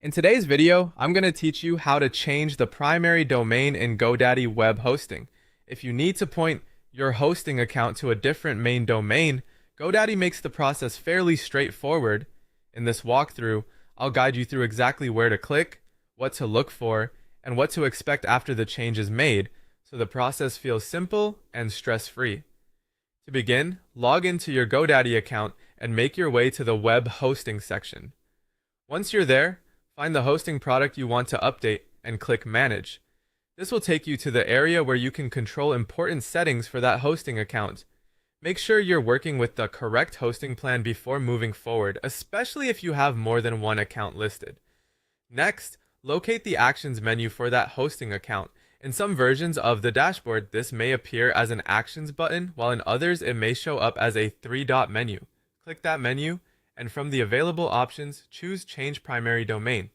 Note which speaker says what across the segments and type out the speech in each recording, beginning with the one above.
Speaker 1: In today's video, I'm going to teach you how to change the primary domain in GoDaddy web hosting. If you need to point your hosting account to a different main domain, GoDaddy makes the process fairly straightforward. In this walkthrough, I'll guide you through exactly where to click, what to look for, and what to expect after the change is made, so the process feels simple and stress-free. To begin, log into your GoDaddy account and make your way to the web hosting section. Once you're there, find the hosting product you want to update and click Manage. This will take you to the area where you can control important settings for that hosting account. Make sure you're working with the correct hosting plan before moving forward, especially if you have more than one account listed. Next, locate the Actions menu for that hosting account. In some versions of the dashboard, this may appear as an Actions button, while in others it may show up as a three-dot menu. Click that menu, and from the available options, choose Change Primary Domain.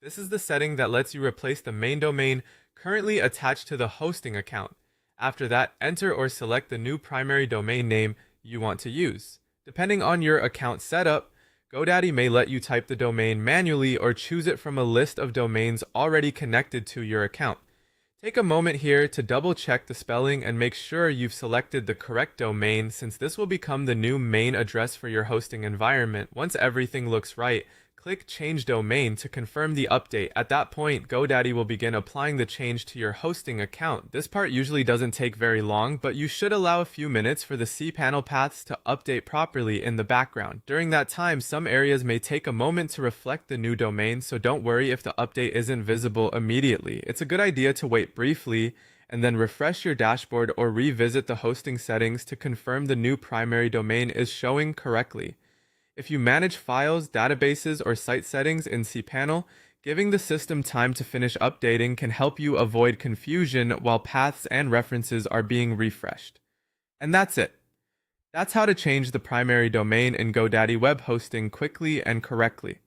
Speaker 1: This is the setting that lets you replace the main domain currently attached to the hosting account. After that, enter or select the new primary domain name you want to use. Depending on your account setup, GoDaddy may let you type the domain manually or choose it from a list of domains already connected to your account. Take a moment here to double check the spelling and make sure you've selected the correct domain, since this will become the new main address for your hosting environment. Once everything looks right, click Change Domain to confirm the update. At that point, GoDaddy will begin applying the change to your hosting account. This part usually doesn't take very long, but you should allow a few minutes for the cPanel paths to update properly in the background. During that time, some areas may take a moment to reflect the new domain, so don't worry if the update isn't visible immediately. It's a good idea to wait briefly and then refresh your dashboard or revisit the hosting settings to confirm the new primary domain is showing correctly. If you manage files, databases, or site settings in cPanel, giving the system time to finish updating can help you avoid confusion while paths and references are being refreshed. And that's it. That's how to change the primary domain in GoDaddy web hosting quickly and correctly.